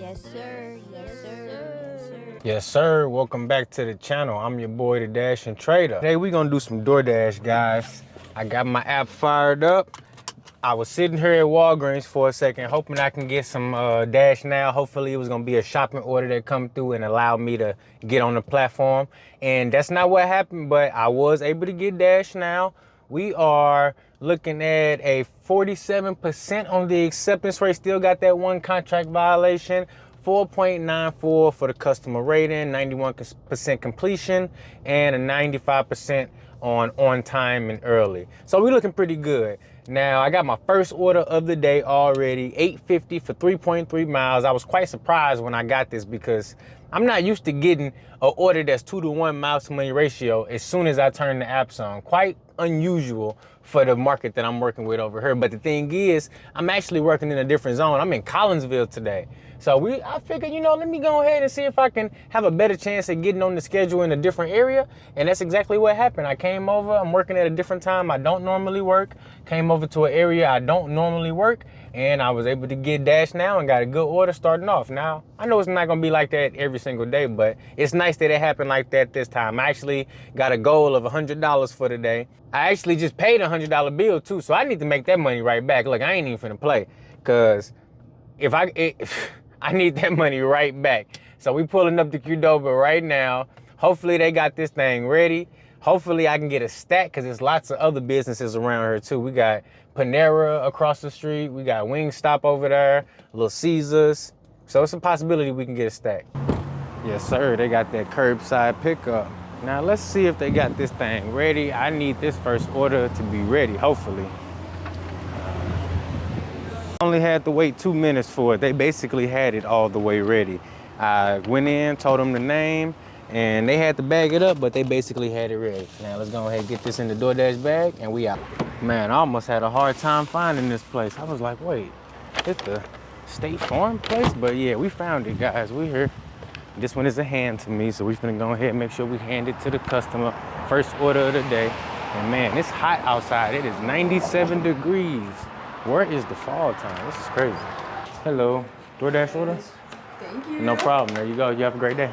Yes, sir. Yes, sir. Yes, sir. Yes, sir. Welcome back to the channel. I'm your boy, the Dashing Trader. Today, we're going to do some Doordash, guys. I got my app fired up. I was sitting here at Walgreens for a second, hoping I can get some Dash Now. Hopefully, it was going to be a shopping order that come through and allow me to get on the platform. And that's not what happened, but I was able to get Dash Now. We are looking at a 47% on the acceptance rate. Still got that one contract violation. 4.94 for the customer rating, 91% completion, and a 95% on time and early. So we're looking pretty good. Now, I got my first order of the day already, $8.50 for 3.3 miles. I was quite surprised when I got this because I'm not used to getting an order that's 2-to-1 miles to money ratio as soon as I turn the apps on. Quite unusual for the market that I'm working with over here. But the thing is, I'm actually working in a different zone. I'm in Collinsville today. So I figured, let me go ahead and see if I can have a better chance at getting on the schedule in a different area. And that's exactly what happened. I came over, I'm working at a different time I don't normally work. Came over to an area I don't normally work. And I was able to get Dash Now and got a good order starting off. Now, I know it's not gonna be like that every single day, but it's nice that it happened like that this time. I actually got a goal of $100 for the day. I actually just paid a $100 bill too, so I need to make that money right back. Look, I ain't even finna play, cause I need that money right back. So we pulling up to Qdoba right now. Hopefully they got this thing ready. Hopefully I can get a stack because there's lots of other businesses around here too. We got Panera across the street. We got Wingstop over there, Little Caesars. So it's a possibility we can get a stack. Yes, sir. They got that curbside pickup. Now let's see if they got this thing ready. I need this first order to be ready, hopefully. Only had to wait 2 minutes for it. They basically had it all the way ready. I went in, told them the name, and they had to bag it up, but they basically had it ready. Now let's go ahead and get this in the DoorDash bag, and we out. Man, I almost had a hard time finding this place. I was like, wait, it's the State Farm place? But yeah, we found it, guys. We here. This one is a hand to me, so we finna go ahead and make sure we hand it to the customer. First order of the day. And man, it's hot outside. It is 97 degrees. Where is the fall time? This is crazy. Hello, DoorDash order? Thank you. No problem, there you go. You have a great day.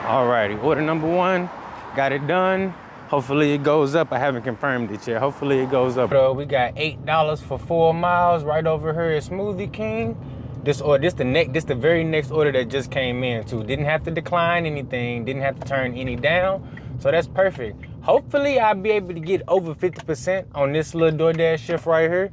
Alrighty, order number 1, got it done. Hopefully it goes up. I haven't confirmed it yet. Hopefully it goes up. So we got $8 for 4 miles right over here at Smoothie King. This the very next order that just came in too. Didn't have to decline anything, didn't have to turn any down. So that's perfect. Hopefully I'll be able to get over 50% on this little DoorDash shift right here.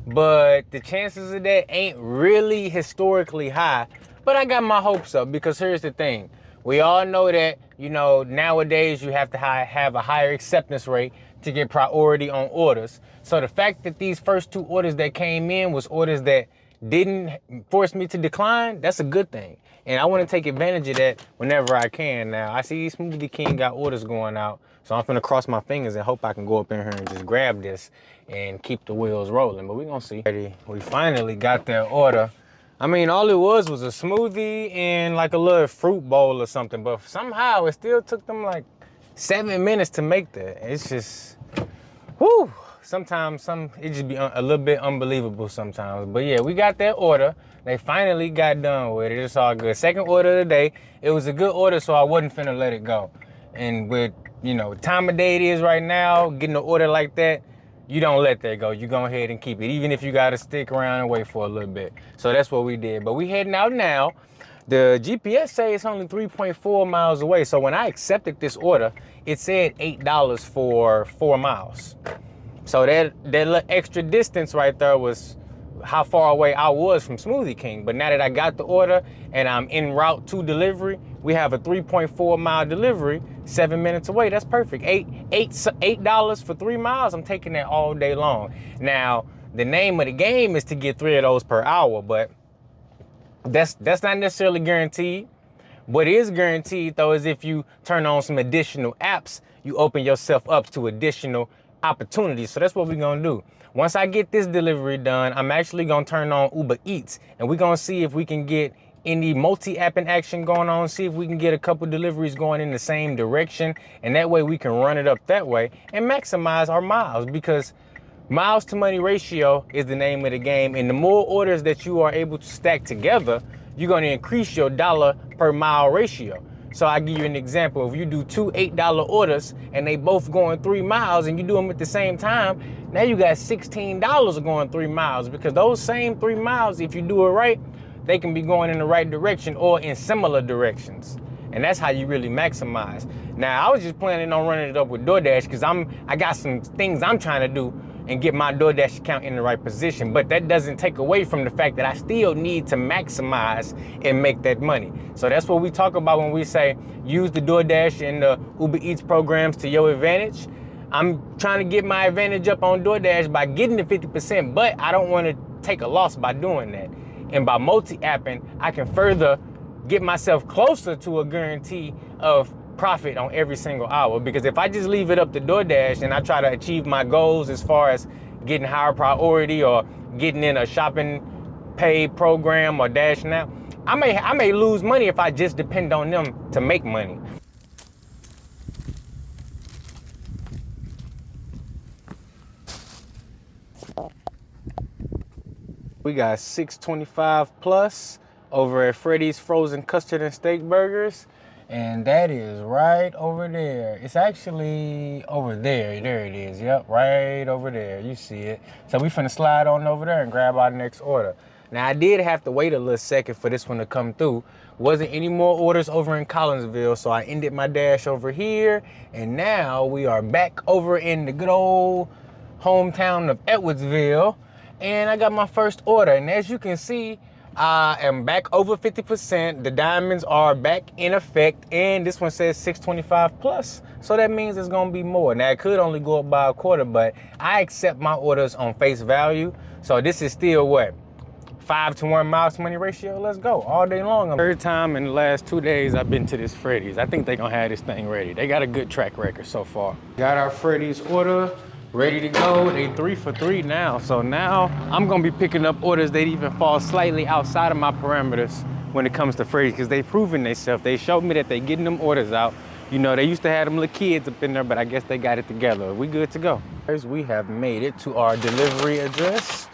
But the chances of that ain't really historically high. But I got my hopes up because here's the thing. We all know that, nowadays you have to have a higher acceptance rate to get priority on orders. So the fact that these first 2 orders that came in was orders that didn't force me to decline, that's a good thing. And I want to take advantage of that whenever I can. Now, I see Smoothie King got orders going out, so I'm finna cross my fingers and hope I can go up in here and just grab this and keep the wheels rolling, but we're gonna see. We finally got that order. I mean, all it was a smoothie and like a little fruit bowl or something, but somehow it still took them like 7 minutes to make that. It's just, whew. Sometimes it just be a little bit unbelievable sometimes. But yeah, we got that order. They finally got done with it. It's all good. Second order of the day. It was a good order, so I wasn't finna let it go. And with, time of day it is right now, getting an order like that, you don't let that go. You go ahead and keep it, even if you gotta stick around and wait for a little bit. So that's what we did. But we heading out now. The GPS say it's only 3.4 miles away. So when I accepted this order, it said $8 for 4 miles. So that little extra distance right there was how far away I was from Smoothie King. But now that I got the order and I'm en route to delivery, we have a 3.4 mile delivery, 7 minutes away. That's perfect. $8 for 3 miles. I'm taking that all day long. Now, the name of the game is to get 3 of those per hour, but that's not necessarily guaranteed. What is guaranteed though is if you turn on some additional apps, you open yourself up to additional opportunities. So that's what we're gonna do. Once I get this delivery done, I'm actually gonna turn on Uber Eats and we're gonna see if we can get any multi-apping action going on, see if we can get a couple deliveries going in the same direction, and that way we can run it up that way and maximize our miles. Because Miles to money ratio is the name of the game, and the more orders that you are able to stack together, you're going to increase your dollar per mile ratio. So I give you an example. If you do two $8 orders and they both going 3 miles and you do them at the same time, now you got $16 going 3 miles, because those same 3 miles, if you do it right, they can be going in the right direction or in similar directions. And that's how you really maximize. Now, I was just planning on running it up with Doordash because I got some things I'm trying to do and get my Doordash account in the right position. But that doesn't take away from the fact that I still need to maximize and make that money. So that's what we talk about when we say use the Doordash and the Uber Eats programs to your advantage. I'm trying to get my advantage up on Doordash by getting the 50%, but I don't want to take a loss by doing that. And by multi-apping, I can further get myself closer to a guarantee of profit on every single hour. Because if I just leave it up to DoorDash and I try to achieve my goals as far as getting higher priority or getting in a shopping pay program or Dash Now, I may lose money if I just depend on them to make money. We got 625 plus over at Freddy's Frozen Custard and Steak Burgers. And that is right over there. It's actually over there. There it is. Yep, right over there. You see it. So we finna slide on over there and grab our next order. Now, I did have to wait a little second for this one to come through. Wasn't any more orders over in Collinsville, so I ended my dash over here. And now we are back over in the good old hometown of Edwardsville. And I got my first order. And as you can see, I am back over 50%. The diamonds are back in effect. And this one says 625 plus. So that means it's going to be more. Now, it could only go up by a quarter, but I accept my orders on face value. So this is still what? 5 to 1 miles to money ratio. Let's go all day long. Third time in the last 2 days I've been to this Freddy's. I think they're going to have this thing ready. They got a good track record so far. Got our Freddy's order ready to go. They 3 for 3 now. So now I'm gonna be picking up orders that even fall slightly outside of my parameters when it comes to Freddy's, because they proven themselves. They showed me that they getting them orders out. You know, they used to have them little kids up in there, but I guess they got it together. We good to go. First, we have made it to our delivery address.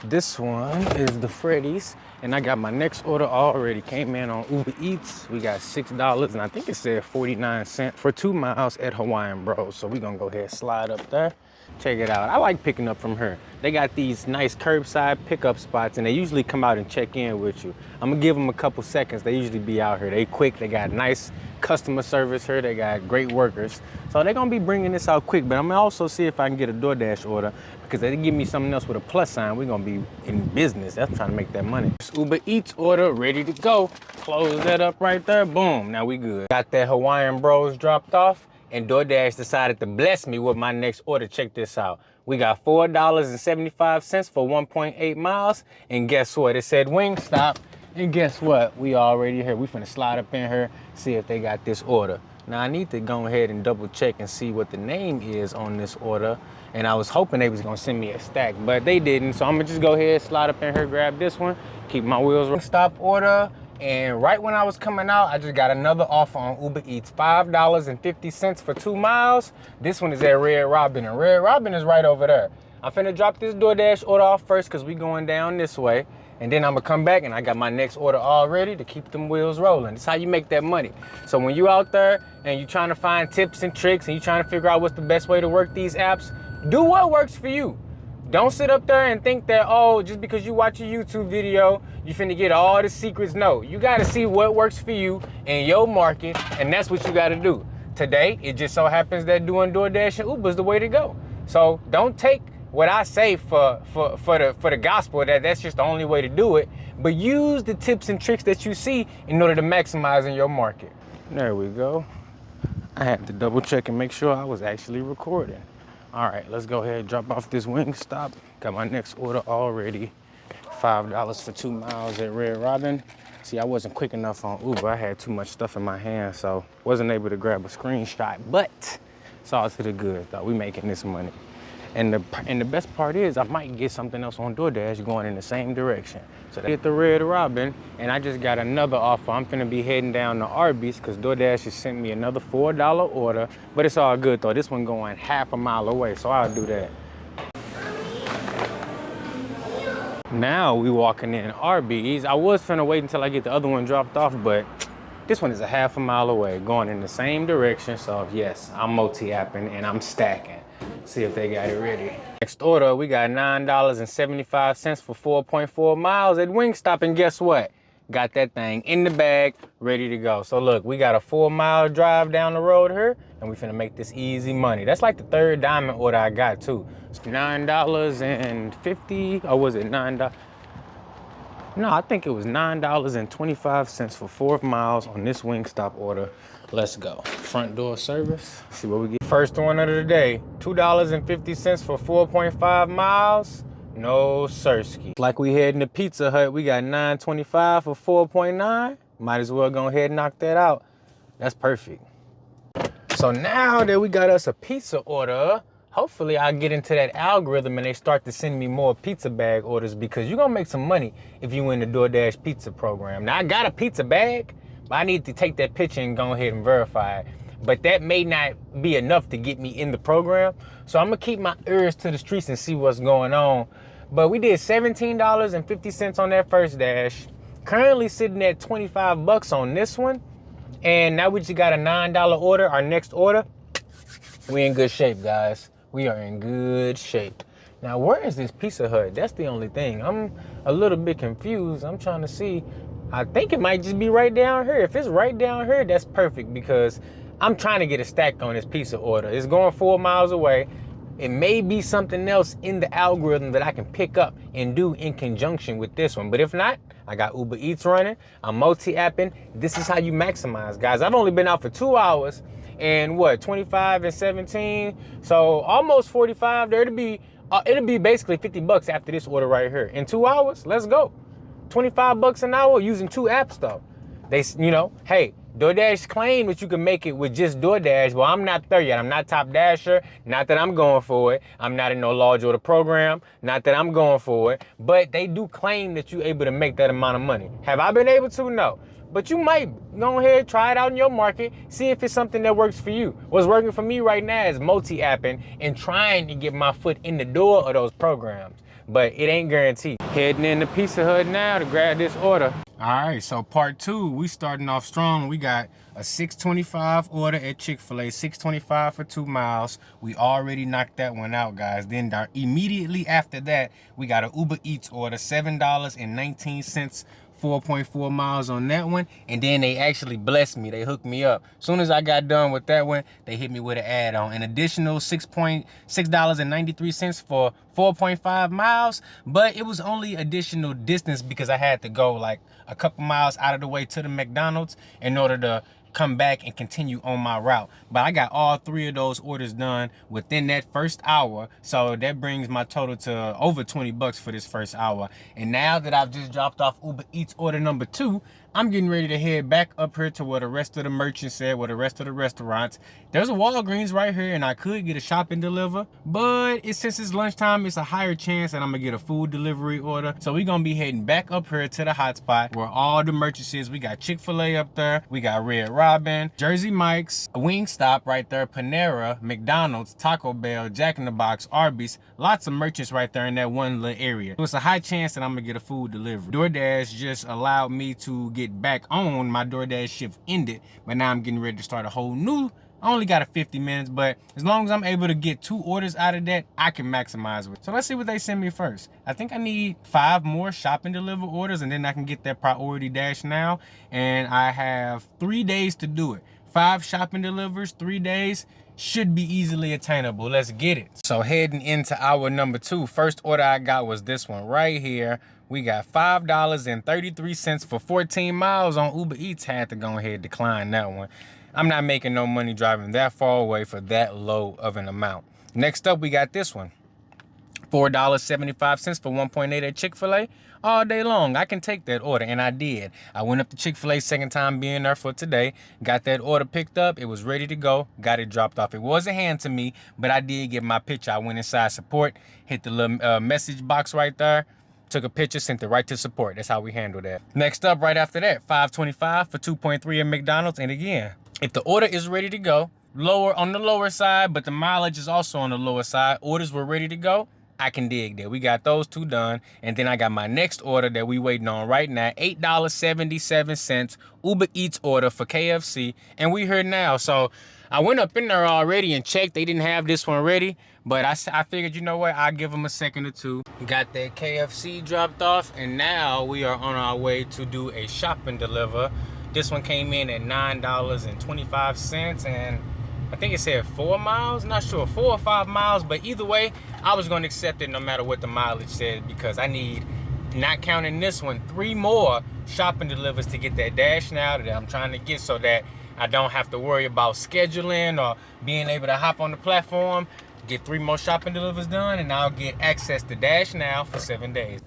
This one is the Freddy's, and I got my next order already. Came in on Uber Eats. We got $6, and I think it said 49 cents for 2 miles at Hawaiian Bros. So we gonna go ahead and slide up there. Check it out. I like picking up from her. They got these nice curbside pickup spots, and they usually come out and check in with you. I'm gonna give them a couple seconds. They usually be out here. They quick. They got nice customer service here. They got great workers. So they're gonna be bringing this out quick, but I'm gonna also see if I can get a DoorDash order, because they give me something else with a plus sign. We're gonna be in business. That's trying to make that money. This Uber Eats order ready to go. Close that up right there. Boom. Now we good. Got that Hawaiian Bros dropped off, and DoorDash decided to bless me with my next order. Check this out. We got $4.75 for 1.8 miles. And guess what? It said Wingstop. And guess what? We already here. We finna slide up in here, see if they got this order. Now I need to go ahead and double check and see what the name is on this order. And I was hoping they was gonna send me a stack, but they didn't. So I'm gonna just go ahead, slide up in here, grab this one, keep my wheels rolling. Stop order. And right when I was coming out, I just got another offer on Uber Eats, $5.50 for 2 miles. This one is at Red Robin, and Red Robin is right over there. I'm finna drop this DoorDash order off first, because we going down this way. And then I'm gonna come back and I got my next order all ready to keep them wheels rolling. That's how you make that money. So when you out there and you're trying to find tips and tricks and you're trying to figure out what's the best way to work these apps, do what works for you. Don't sit up there and think that, oh, just because you watch a YouTube video, you finna get all the secrets. No, you gotta see what works for you in your market, and that's what you gotta do. Today, it just so happens that doing DoorDash and Uber is the way to go. So don't take what I say for the gospel, that's just the only way to do it, but use the tips and tricks that you see in order to maximize in your market. There we go. I had to double check and make sure I was actually recording. All right, let's go ahead and drop off this Wingstop. Got my next order already. $5 for 2 miles at Red Robin. See, I wasn't quick enough on Uber. I had too much stuff in my hand, so wasn't able to grab a screenshot, but it's all to the good, though. We making this money. And the best part is I might get something else on DoorDash going in the same direction. So I hit the Red Robin, and I just got another offer. I'm finna be heading down to Arby's, because DoorDash has sent me another $4 order, but it's all good though. This one going half a mile away, so I'll do that. Now we walking in Arby's. I was finna wait until I get the other one dropped off, but this one is a half a mile away, going in the same direction. So yes, I'm multi-apping and I'm stacking. See if they got it ready. Next order, we got $9.75 for 4.4 miles at Wingstop, and guess what? Got that thing in the bag, ready to go. So look, we got a 4-mile drive down the road here, and we finna make this easy money. That's like the third diamond order I got too. It's $9.50, or was it $9? No, I think it was $9.25 for 4 miles on this Wingstop order. Let's go. Front door service. See what we get. First one of the day. $2.50 for 4.5 miles. No sirski. Like we heading to Pizza Hut, we got $9.25 for 4.9. Might as well go ahead and knock that out. That's perfect. So now that we got us a pizza order, hopefully I'll get into that algorithm and they start to send me more pizza bag orders, because you're gonna make some money if you win the Doordash pizza program. Now I got a pizza bag, but I need to take that picture and go ahead and verify it. But that may not be enough to get me in the program. So I'm gonna keep my ears to the streets and see what's going on. But we did $17.50 on that first dash. Currently sitting at 25 bucks on this one. And now we just got a $9 order, our next order. We in good shape, guys. We are in good shape. Now, where is this Pizza Hut? That's the only thing. I'm a little bit confused. I'm trying to see. I think it might just be right down here. If it's right down here, that's perfect, because I'm trying to get a stack on this pizza order. It's going 4 miles away. It may be something else in the algorithm that I can pick up and do in conjunction with this one. But if not, I got Uber Eats running. I'm multi-apping. This is how you maximize, guys. I've only been out for 2 hours and what, 25 and 17. So almost 45 there. It'll be basically 50 bucks after this order right here. In 2 hours, let's go. 25 bucks an hour using 2 apps though. They, hey, DoorDash claim that you can make it with just DoorDash. Well, I'm not there yet. I'm not top dasher. Not that I'm going for it. I'm not in no large order program. Not that I'm going for it. But they do claim that you're able to make that amount of money. Have I been able to? No. But you might go ahead, try it out in your market, see if it's something that works for you. What's working for me right now is multi-apping and trying to get my foot in the door of those programs. But it ain't guaranteed. Heading into Pizza Hut now to grab this order. All right, so part 2, we starting off strong. We got a $6.25 order at Chick-fil-A, $6.25 for 2 miles. We already knocked that one out, guys. Then immediately after that, we got an Uber Eats order, $7.19. 4.4 miles on that one, and then they actually blessed me. They hooked me up. Soon as I got done with that one, they hit me with an add-on, an additional $6.93 for 4.5 miles, but it was only additional distance because I had to go like a couple miles out of the way to the McDonald's in order to come back and continue on my route. But I got all 3 of those orders done within that first hour, so that brings my total to over 20 bucks for this first hour. And now that I've just dropped off Uber Eats order number 2, I'm getting ready to head back up here to where the rest of the merchants at, where the rest of the restaurants. There's a Walgreens right here, and I could get a shop and deliver, but since it's lunchtime, it's a higher chance that I'm gonna get a food delivery order. So we're gonna be heading back up here to the hotspot where all the merchants is. We got Chick-fil-A up there, we got Red Robin, Jersey Mike's, Wingstop right there, Panera, McDonald's, Taco Bell, Jack in the Box, Arby's. Lots of merchants right there in that one little area. So it's a high chance that I'm gonna get a food delivery. DoorDash just allowed me to get back on. My DoorDash shift ended, but now I'm getting ready to start a whole new. I only got a 50 minutes, but as long as I'm able to get 2 orders out of that, I can maximize it. So let's see what they send me first. I think I need 5 more shop and deliver orders, and then I can get that priority dash now. And I have 3 days to do it. 5 shop and delivers, 3 days. Should be easily attainable. Let's get it. So heading into hour number 2, first order I got was this one right here. We got $5.33 for 14 miles on Uber Eats. Had to go ahead and decline that one. I'm not making no money driving that far away for that low of an amount. Next up, we got this one. $4.75 for 1.8 at Chick-fil-A. All day long, I can take that order, and I did. I went up to Chick-fil-A, second time being there for today. Got that order picked up. It was ready to go. Got it dropped off. It wasn't hand to me, but I did get my picture. I went inside support, hit the little message box right there, took a picture, sent it right to support. That's how we handle that. Next up, right after that, $5.25 for 2.3 at McDonald's. And again, if the order is ready to go, on the lower side, but the mileage is also on the lower side, orders were ready to go, I can dig that. We got those two done. And then I got my next order that we waiting on right now. $8.77 Uber Eats order for KFC. And we here now. So I went up in there already and checked. They didn't have this one ready. But I figured, you know what? I'll give them a second or two. Got that KFC dropped off. And now we are on our way to do a shop and deliver. This one came in at $9.25. And I think it said 4 miles, not sure, 4 or 5 miles, but either way, I was gonna accept it no matter what the mileage said because I need, not counting this one, 3 more shopping delivers to get that Dash Now that I'm trying to get so that I don't have to worry about scheduling or being able to hop on the platform, get 3 more shopping delivers done, and I'll get access to Dash Now for 7 days.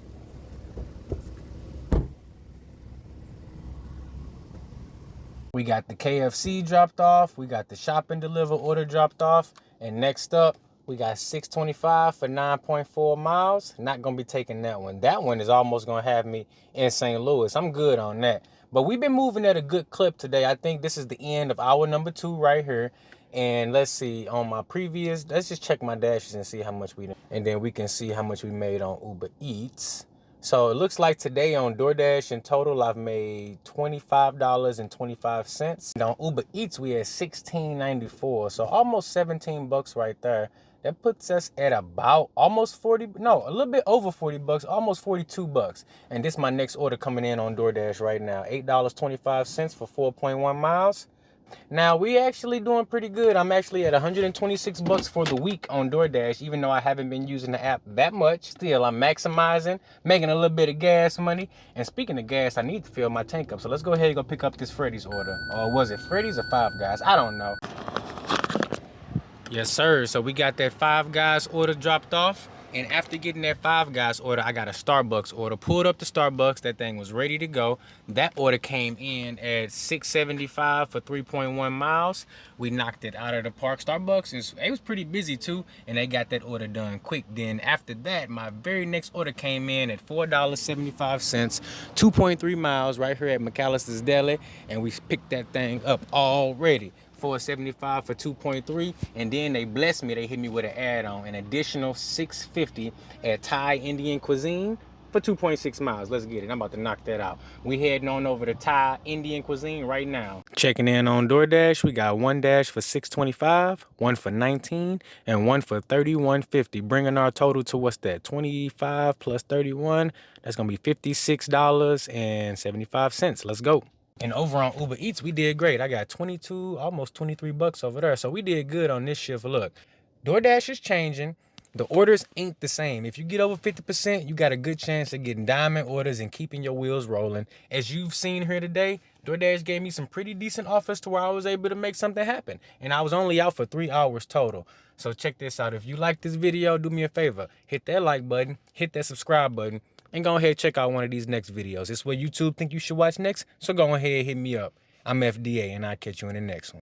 We got the KFC dropped off. We got the shop and deliver order dropped off. And next up, we got 625 for 9.4 miles. Not going to be taking that one. That one is almost going to have me in St. Louis. I'm good on that. But we've been moving at a good clip today. I think this is the end of hour number 2 right here. And let's see, on my previous, let's just check my dashes and see how much we did. And then we can see how much we made on Uber Eats. So it looks like today on Doordash in total, I've made $25.25. And on Uber Eats, we had $16.94. So almost 17 bucks right there. That puts us at about almost 40, no, a little bit over 40 bucks, almost 42 bucks. And this is my next order coming in on Doordash right now. $8.25 for 4.1 miles. Now we actually doing pretty good. I'm actually at 126 bucks for the week on DoorDash, even though I haven't been using the app that much. Still, I'm maximizing, making a little bit of gas money. And speaking of gas, I need to fill my tank up. So let's go ahead and go pick up this Freddy's order. Or was it Freddy's or Five Guys? I don't know. Yes, sir. So we got that Five Guys order dropped off. And after getting that Five Guys order, I got a Starbucks order. Pulled up the Starbucks. That thing was ready to go. That order came in at $6.75 for 3.1 miles. We knocked it out of the park. Starbucks, it was pretty busy too, and they got that order done quick. Then after that, my very next order came in at $4.75, 2.3 miles right here at McAllister's Deli, and we picked that thing up already. $4.75 for 2.3, and then they blessed me. They hit me with an add-on, an additional $6.50 at Thai Indian Cuisine for 2.6 miles. Let's get it. I'm about to knock that out. We heading on over to Thai Indian Cuisine right now. Checking in on DoorDash. We got one dash for $6.25, one for $19, and one for $31.50, bringing our total to what's that? 25 plus 31. That's gonna be $56.75. Let's go. And over on Uber Eats, we did great. I got 22, almost 23 bucks over there. So we did good on this shift. Look, DoorDash is changing. The orders ain't the same. If you get over 50%, you got a good chance of getting diamond orders and keeping your wheels rolling. As you've seen here today, DoorDash gave me some pretty decent offers to where I was able to make something happen. And I was only out for 3 hours total. So check this out. If you like this video, do me a favor. Hit that like button, hit that subscribe button, and go ahead and check out one of these next videos. It's what YouTube think you should watch next, so go ahead and hit me up. I'm FDA, and I'll catch you in the next one.